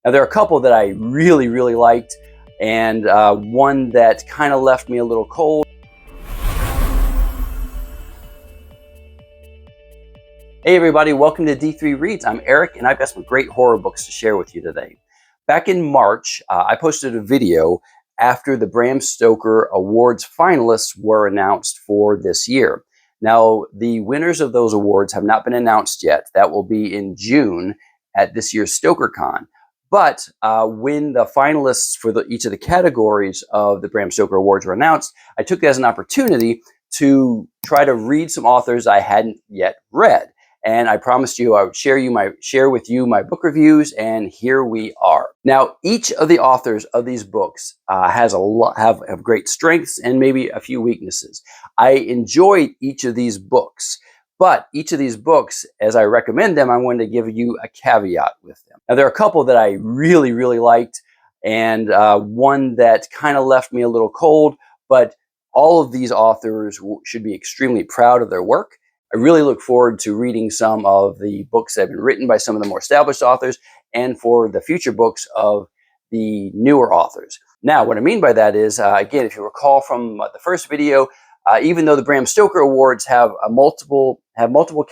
Now, there are a couple that I really liked, and one that kind of left me a little cold. Hey everybody, welcome to D3 Reads. I'm Eric, and I've got some great horror books to share with you today. Back in March, I posted a video after the Bram Stoker Awards finalists were announced for this year. Now, the winners of those awards have not been announced yet. That will be in June at this year's StokerCon. But when the finalists for each of the categories of the Bram Stoker Awards were announced, I took it as an opportunity to try to read some authors I hadn't yet read. And I promised you I would share with you my book reviews, and here we are. Now, each of the authors of these books have great strengths and maybe a few weaknesses. I enjoyed each of these books, but each of these books, as I recommend them, I wanted to give you a caveat with them. Now, there are a couple that I really liked, and one that kind of left me a little cold, but all of these authors should be extremely proud of their work. I really look forward to reading some of the books that have been written by some of the more established authors and for the future books of the newer authors. Now, what I mean by that is, again, if you recall from the first video, even though the Bram Stoker Awards have multiple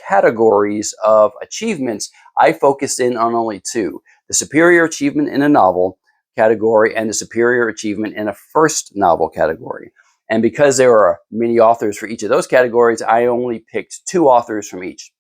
categories of achievements, I focused in on only two: the superior achievement in a novel category and the superior achievement in a first novel category. And because there are many authors for each of those categories, I only picked two authors from each.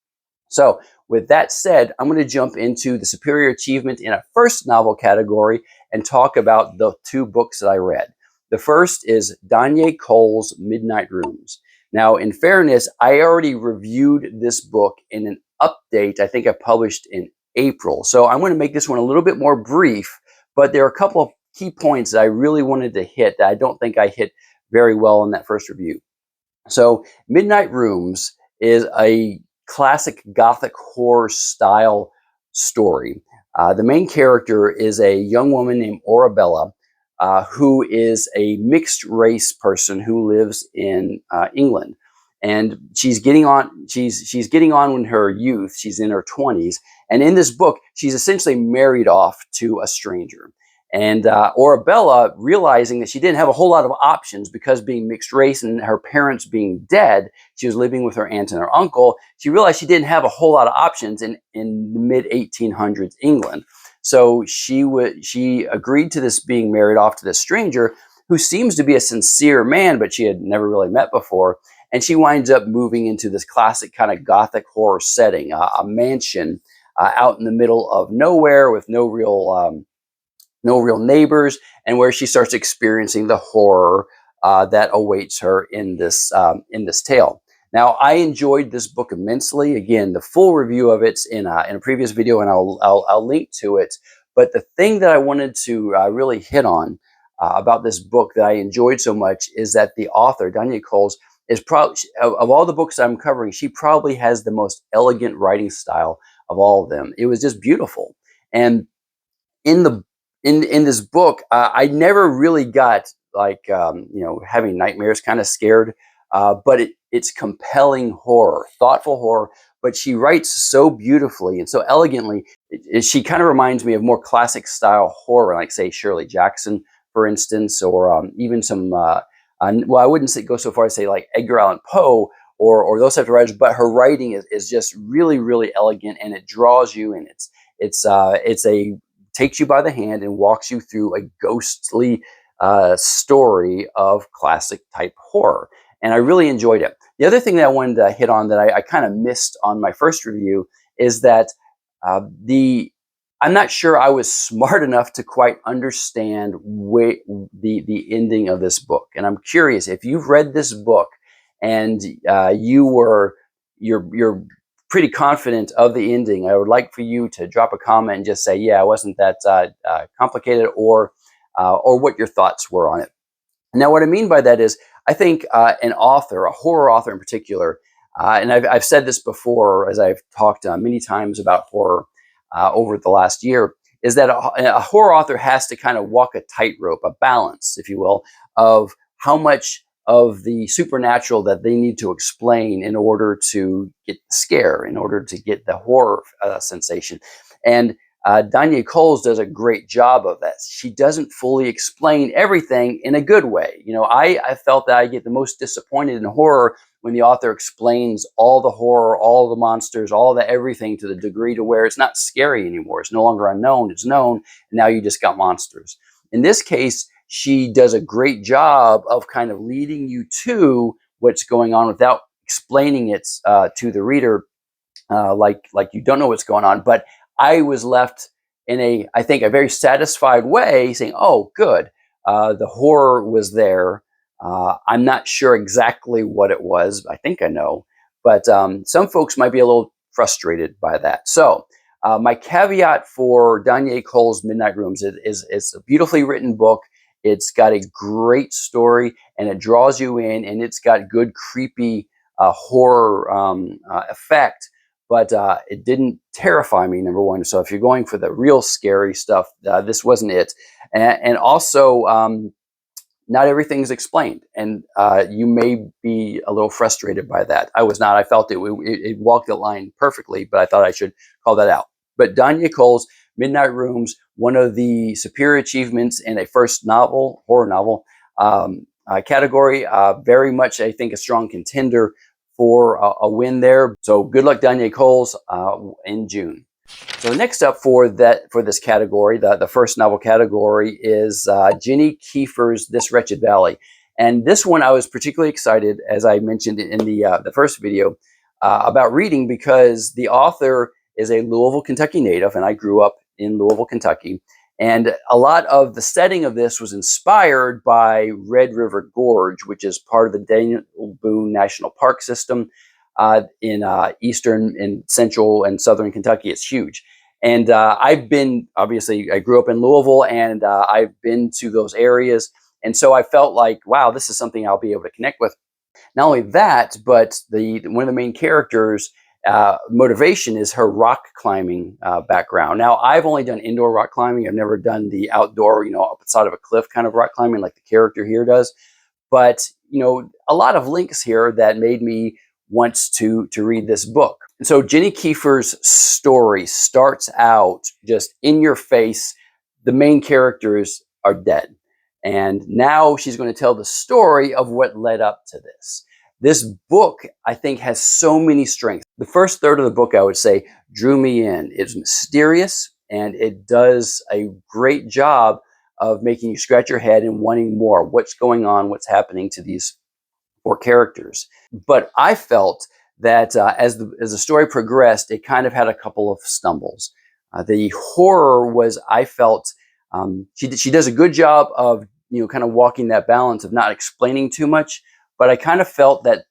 So with that said, I'm going to jump into the superior achievement in a first novel category and talk about the two books that I read. The first is Danya Cole's Midnight Rooms. Now, in fairness, I already reviewed this book in an update I think I published in April. So I'm going to make this one a little bit more brief, but there are a couple of key points that I really wanted to hit that I don't think I hit very well in that first review. So Midnight Rooms is a classic gothic horror style story. The main character is a young woman named Arabella, who is a mixed race person who lives in England. And she's getting on in her youth. She's in her 20s. And in this book, she's essentially married off to a stranger. And Arabella, realizing that she didn't have a whole lot of options because being mixed race and her parents being dead, she was living with her aunt and her uncle. She realized she didn't have a whole lot of options in the mid-1800s England. So she agreed to this being married off to this stranger who seems to be a sincere man, but she had never really met before. And she winds up moving into this classic kind of gothic horror setting, a mansion out in the middle of nowhere with no real neighbors, and where she starts experiencing the horror that awaits her in this tale. Now, I enjoyed this book immensely. Again, the full review of it's in a previous video, and I'll link to it. But the thing that I wanted to really hit on about this book that I enjoyed so much is that the author, Danya Coles, is probably, of all the books I'm covering, she probably has the most elegant writing style of all of them. It was just beautiful. And in this book, I never really got having nightmares, kind of scared, but it's compelling horror, thoughtful horror. But she writes so beautifully and so elegantly. She kind of reminds me of more classic style horror, like say Shirley Jackson, for instance, or even some. Well, I wouldn't go so far as say like Edgar Allan Poe or those types of writers, but her writing is just really elegant, and it draws you, and takes you by the hand and walks you through a ghostly story of classic type horror. And I really enjoyed it. The other thing that I wanted to hit on that I kind of missed on my first review is that I'm not sure I was smart enough to quite understand the ending of this book. And I'm curious, if you've read this book and you're pretty confident of the ending, I would like for you to drop a comment and just say, yeah, it wasn't that complicated, or what your thoughts were on it. Now, what I mean by that is, I think an author, a horror author in particular, and I've said this before as I've talked many times about horror over the last year, is that a horror author has to kind of walk a tightrope, a balance, if you will, of how much of the supernatural that they need to explain in order to get the scare, in order to get the horror sensation. And Danya Coles does a great job of that. She doesn't fully explain everything in a good way. You know, I felt that I get the most disappointed in horror when the author explains all the horror, all the monsters, all the everything to the degree to where it's not scary anymore. It's no longer unknown, it's known, and now you just got monsters. In this case, she does a great job of kind of leading you to what's going on without explaining it to the reader like you don't know what's going on. But I was left in I think, a very satisfied way, saying, "Oh, good, the horror was there. I'm not sure exactly what it was. I think I know, but some folks might be a little frustrated by that." So, my caveat for Danya Cole's Midnight Rooms is it's a beautifully written book. It's got a great story, and it draws you in, and it's got good, creepy horror effect. But it didn't terrify me, number one. So if you're going for the real scary stuff, this wasn't it. And also, not everything's explained, and you may be a little frustrated by that. I was not. I felt it walked the line perfectly, but I thought I should call that out. But Danya Cole's Midnight Rooms, one of the superior achievements in a first novel, horror novel category, very much, I think, a strong contender for a win there. So good luck, Danya Coles, in June. So next up for this category, the first novel category, is Ginny Kiefer's This Wretched Valley. And this one I was particularly excited, as I mentioned in the first video, about reading, because the author is a Louisville, Kentucky native, and I grew up in Louisville, Kentucky. And a lot of the setting of this was inspired by Red River Gorge, which is part of the Daniel Boone National Park system in eastern and central and southern Kentucky. It's huge. And I've been, obviously, I grew up in Louisville, and I've been to those areas. And so I felt like, wow, this is something I'll be able to connect with. Not only that, but one of the main characters' motivation is her rock climbing background. Now, I've only done indoor rock climbing. I've never done the outdoor, up the side of a cliff kind of rock climbing like the character here does. But, a lot of links here that made me want to read this book. And so Ginny Kiefer's story starts out just in your face. The main characters are dead. And now she's going to tell the story of what led up to this. This book, I think, has so many strengths. The first third of the book, I would say, drew me in. It's mysterious, and it does a great job of making you scratch your head and wanting more. What's going on? What's happening to these four characters? But I felt that as the story progressed, it kind of had a couple of stumbles. The horror was, I felt, she does a good job of kind of walking that balance of not explaining too much. But I kind of felt that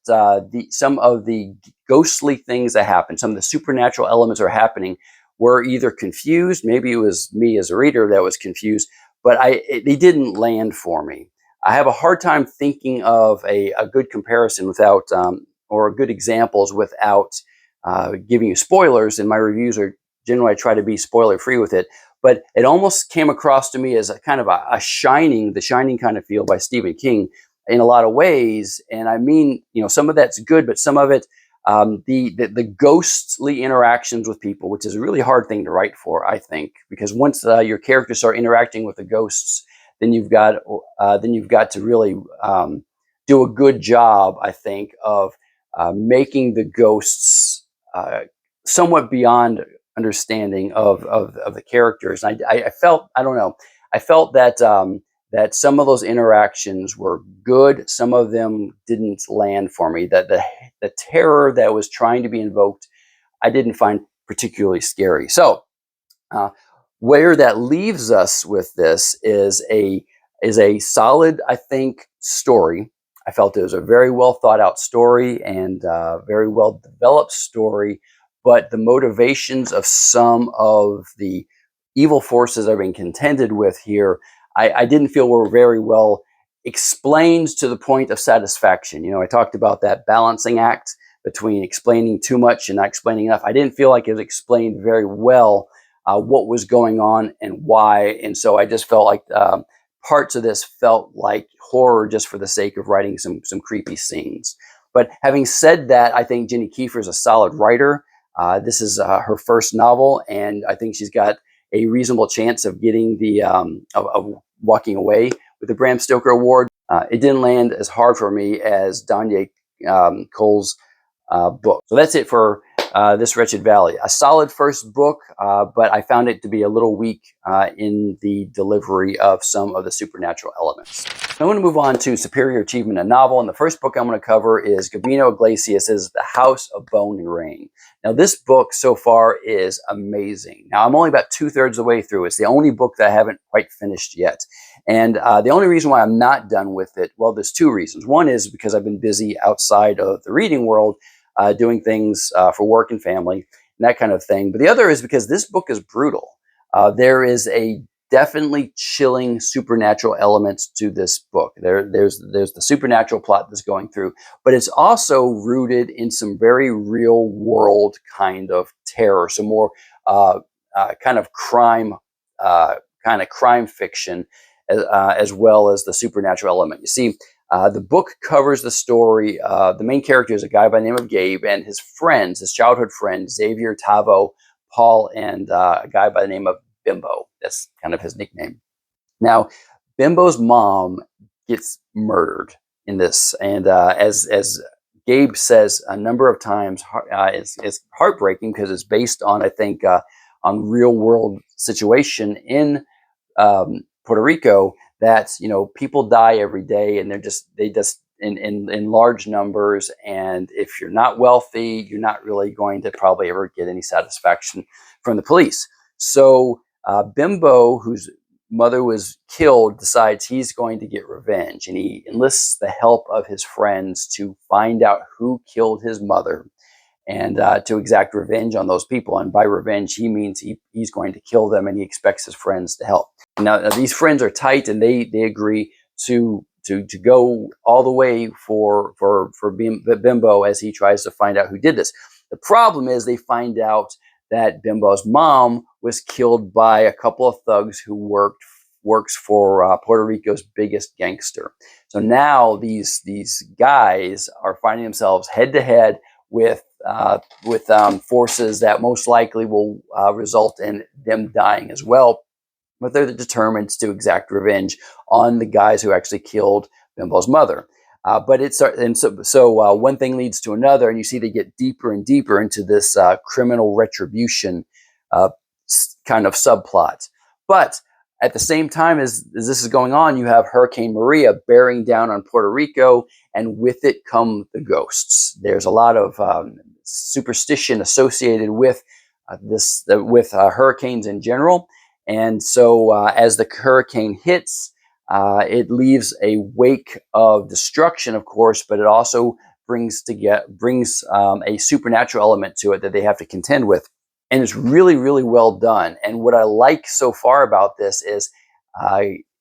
some of the ghostly things that happen, some of the supernatural elements are happening, were either confused. Maybe it was me as a reader that was confused, but they didn't land for me. I have a hard time thinking of a good comparison without, or good examples without giving you spoilers. And my reviews are generally, I try to be spoiler free with it. But it almost came across to me as a kind of the Shining kind of feel by Stephen King, in a lot of ways. And I mean, some of that's good, but some of it, the ghostly interactions with people, which is a really hard thing to write for, I think, because once your characters start interacting with the ghosts, then you've got to really do a good job, I think, of making the ghosts somewhat beyond understanding of the characters. And I felt, I don't know, I felt that that some of those interactions were good. Some of them didn't land for me. That the terror that was trying to be invoked, I didn't find particularly scary. So where that leaves us with this is a solid, I think, story. I felt it was a very well thought out story and very well developed story, but the motivations of some of the evil forces I've been contended with here, I didn't feel were very well explained to the point of satisfaction. I talked about that balancing act between explaining too much and not explaining enough. I didn't feel like it was explained very well what was going on and why. And so I just felt like parts of this felt like horror just for the sake of writing some creepy scenes. But having said that, I think Ginny Kiefer is a solid writer. This is her first novel, and I think she's got a reasonable chance of getting the of walking away with the Bram Stoker Award. It didn't land as hard for me as Danya Cole's book. So that's it for This Wretched Valley. A solid first book, but I found it to be a little weak in the delivery of some of the supernatural elements. I'm going to move on to Superior Achievement, a novel. And the first book I'm going to cover is Gabino Iglesias' The House of Bone and Rain. Now, this book so far is amazing. Now, I'm only about 2/3 of the way through. It's the only book that I haven't quite finished yet. And the only reason why I'm not done with it, well, there's two reasons. One is because I've been busy outside of the reading world, doing things for work and family and that kind of thing. But the other is because this book is brutal. There is a definitely chilling supernatural elements to this book. There's the supernatural plot that's going through, but it's also rooted in some very real world kind of terror, some more kind of crime fiction, as well as the supernatural element. You see, the book covers the story. The main character is a guy by the name of Gabe, and his friends, his childhood friends, Xavier, Tavo, Paul, and a guy by the name of Bimbo. That's kind of his nickname. Now, Bimbo's mom gets murdered in this, and as Gabe says a number of times, it's heartbreaking because it's based on, I think, on real world situation in Puerto Rico, that, you know, people die every day, and they just in large numbers, and if you're not wealthy, you're not really going to probably ever get any satisfaction from the police. So Bimbo, whose mother was killed, decides he's going to get revenge, and he enlists the help of his friends to find out who killed his mother, and to exact revenge on those people. And by revenge, he means he's going to kill them, and he expects his friends to help. Now these friends are tight, and they agree to go all the way for Bimbo as he tries to find out who did this. The problem is they find out that Bimbo's mom was killed by a couple of thugs who works for Puerto Rico's biggest gangster. So now these guys are finding themselves head to head with forces that most likely will result in them dying as well. But they're determined to exact revenge on the guys who actually killed Bimbo's mother. So one thing leads to another, and you see they get deeper and deeper into this criminal retribution kind of subplot. But at the same time as this is going on, you have Hurricane Maria bearing down on Puerto Rico, and with it come the ghosts. There's a lot of superstition associated with hurricanes in general. And so as the hurricane hits, it leaves a wake of destruction, of course, but it also brings a supernatural element to it that they have to contend with. And it's really, really well done. And what I like so far about this is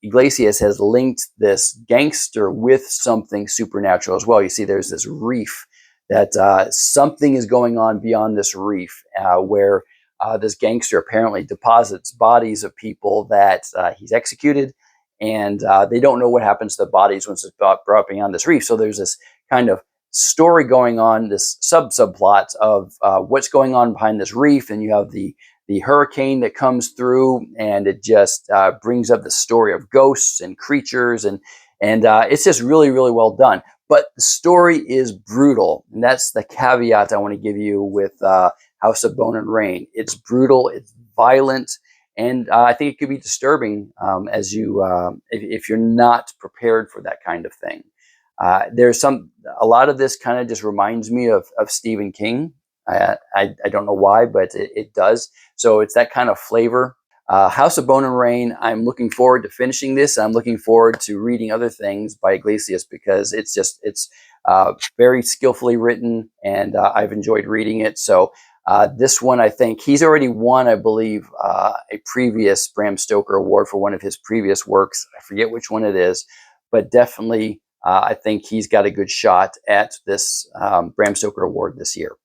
Iglesias has linked this gangster with something supernatural as well. You see, there's this reef that something is going on beyond this reef, where this gangster apparently deposits bodies of people that he's executed, and they don't know what happens to the bodies once it's brought beyond this reef. So there's this kind of story going on, this subplot of what's going on behind this reef, and you have the hurricane that comes through, and it just brings up the story of ghosts and creatures, and it's just really, really well done. But the story is brutal, and that's the caveat I want to give you with House of Bone and Rain. It's brutal, it's violent, and I think it could be disturbing as you if you're not prepared for that kind of thing. A lot of this kind of just reminds me of Stephen King. I don't know why, but it does. So it's that kind of flavor. House of Bone and Rain, I'm looking forward to finishing this. I'm looking forward to reading other things by Iglesias, because it's very skillfully written, and I've enjoyed reading it. So this one, I think he's already won, I believe, a previous Bram Stoker Award for one of his previous works. I forget which one it is, but definitely I think he's got a good shot at this Bram Stoker Award this year.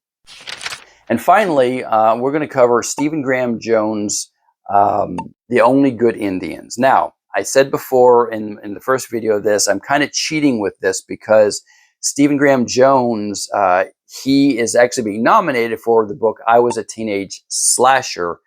And finally, we're going to cover Stephen Graham Jones' The Only Good Indians. Now, I said before in the first video of this, I'm kind of cheating with this because Stephen Graham Jones, he is actually being nominated for the book I Was a Teenage Slasher,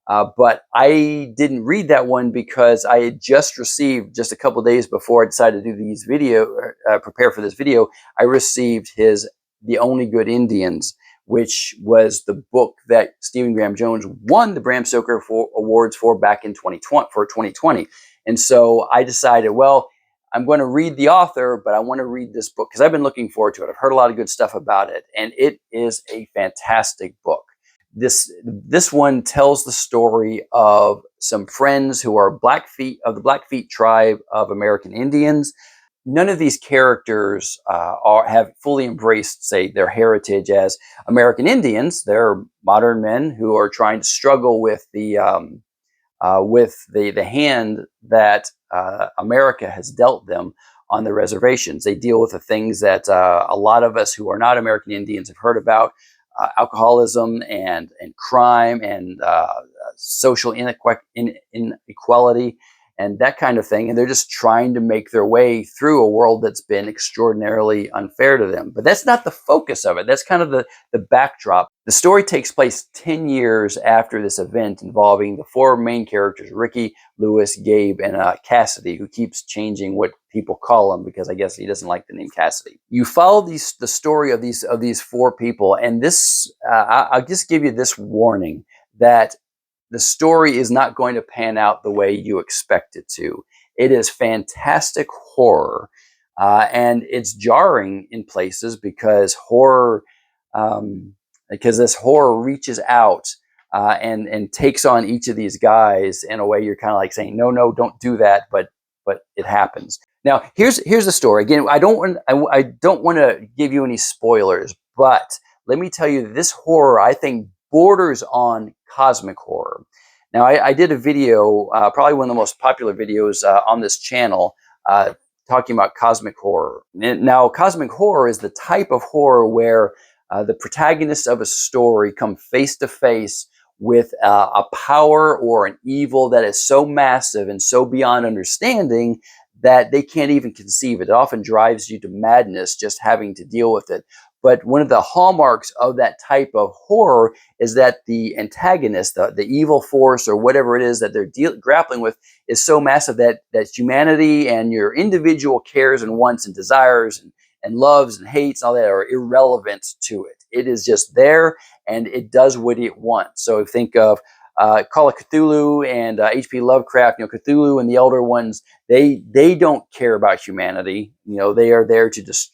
But I didn't read that one because I had just received, just a couple days before I decided to do these prepare for this video, I received his The Only Good Indians, which was the book that Stephen Graham Jones won the Bram Stoker Awards for back in 2020. And so I decided, well, I'm going to read the author, but I want to read this book because I've been looking forward to it. I've heard a lot of good stuff about it, and it is a fantastic book. This one tells the story of some friends who are Blackfeet of the Blackfeet tribe of American Indians. None of these characters have fully embraced, say, their heritage as American Indians. They're modern men who are trying to struggle with the hand that America has dealt them on the reservations. They deal with the things that a lot of us who are not American Indians have heard about: alcoholism and crime and social inequality and that kind of thing. And they're just trying to make their way through a world that's been extraordinarily unfair to them. But that's not the focus of it. That's kind of the backdrop. The story takes place 10 years after this event involving the four main characters: Ricky, Lewis, Gabe, and Cassidy, who keeps changing what people call him because I guess he doesn't like the name Cassidy. You follow the story of these four people, and this I'll just give you this warning that the story is not going to pan out the way you expect it to. It is fantastic horror, and it's jarring in places because this horror reaches out and takes on each of these guys in a way you're kind of like saying, no, don't do that, but it happens. Now, here's the story. Again, I don't want to give you any spoilers, but let me tell you, this horror, I think, borders on cosmic horror. Now, I did a video, probably one of the most popular videos on this channel, talking about cosmic horror. Now, cosmic horror is the type of horror where the protagonists of a story come face to face with a power or an evil that is so massive and so beyond understanding that they can't even conceive it. It often drives you to madness just having to deal with it. But one of the hallmarks of that type of horror is that the antagonist, the evil force or whatever it is that they're grappling with, is so massive that humanity and your individual cares and wants and desires and loves and hates and all that are irrelevant to it. It is just there and it does what it wants. So think of Call of Cthulhu and H.P. Lovecraft. Cthulhu and the Elder Ones, they don't care about humanity. They are there to just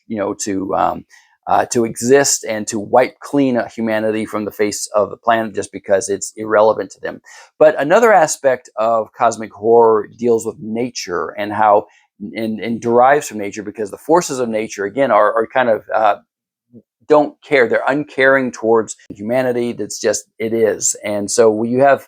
to exist and to wipe clean humanity from the face of the planet just because it's irrelevant to them. But another aspect of cosmic horror deals with nature and how and derives from nature, because the forces of nature, again, are kind of don't care. They're uncaring towards humanity. That's just, it is. And so you have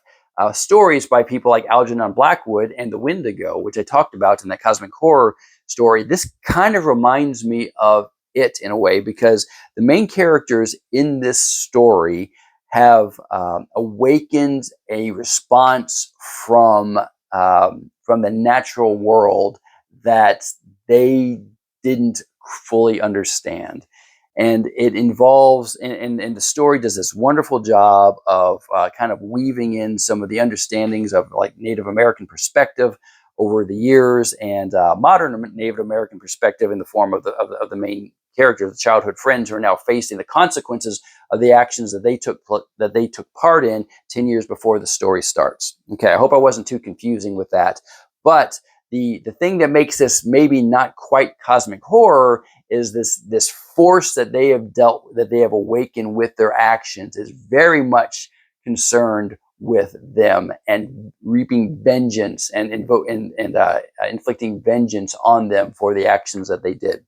stories by people like Algernon Blackwood and the Wendigo, which I talked about in that cosmic horror story. This kind of reminds me of it in a way, because the main characters in this story have awakened a response from the natural world that they didn't fully understand. And it involves, and the story does this wonderful job of kind of weaving in some of the understandings of like Native American perspective over the years and modern Native American perspective in the form of the main characters, the childhood friends who are now facing the consequences of the actions that they took part in 10 years before the story starts. Okay, I hope I wasn't too confusing with that. But the thing that makes this maybe not quite cosmic horror is this force that they have awakened with their actions is very much concerned with them and reaping vengeance and inflicting vengeance on them for the actions that they did.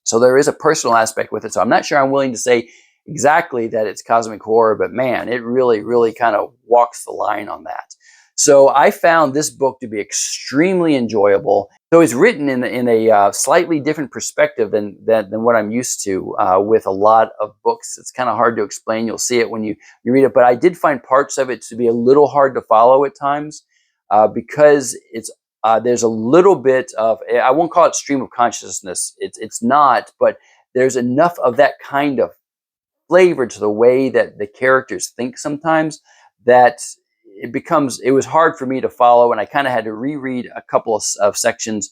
So there is a personal aspect with it. So I'm not sure I'm willing to say exactly that it's cosmic horror, but man, it really, really kind of walks the line on that. So I found this book to be extremely enjoyable. So it's written in a slightly different perspective than what I'm used to with a lot of books. It's kind of hard to explain. You'll see it when you read it. But I did find parts of it to be a little hard to follow at times because there's a little bit of, I won't call it stream of consciousness. It's not, but there's enough of that kind of flavor to the way that the characters think sometimes that it was hard for me to follow, and I kind of had to reread a couple of sections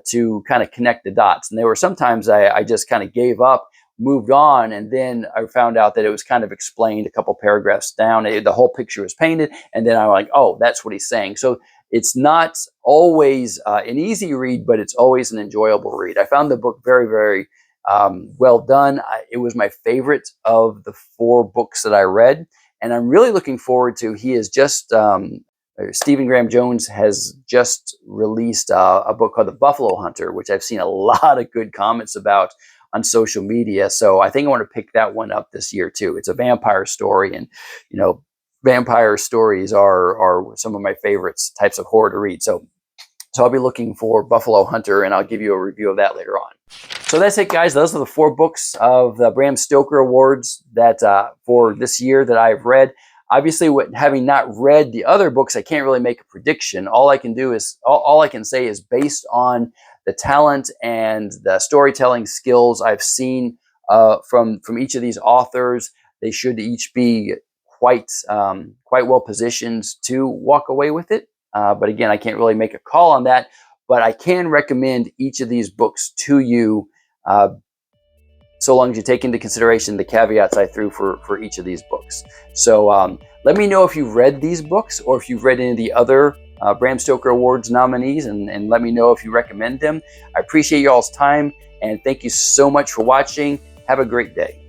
to kind of connect the dots. And there were sometimes I just kind of gave up, moved on, and then I found out that it was kind of explained a couple paragraphs down. The whole picture was painted, and then I'm like, oh, that's what he's saying. So it's not always an easy read, but it's always an enjoyable read. I found the book very, very well done. It was my favorite of the 4 books that I read, and I'm really looking forward to, he is just, Stephen Graham Jones has just released a book called The Buffalo Hunter, which I've seen a lot of good comments about on social media. So I think I want to pick that one up this year too. It's a vampire story, and vampire stories are some of my favorites types of horror to read. So I'll be looking for Buffalo Hunter, and I'll give you a review of that later on. So that's it, guys. Those are the 4 books of the Bram Stoker Awards that for this year that I've read. Obviously, having not read the other books, I can't really make a prediction. All I can say is based on the talent and the storytelling skills I've seen from each of these authors. They should each be quite well positioned to walk away with it. But again, I can't really make a call on that. But I can recommend each of these books to you, so long as you take into consideration the caveats I threw for each of these books. So let me know if you've read these books, or if you've read any of the other Bram Stoker Awards nominees, and let me know if you recommend them. I appreciate y'all's time, and thank you so much for watching. Have a great day.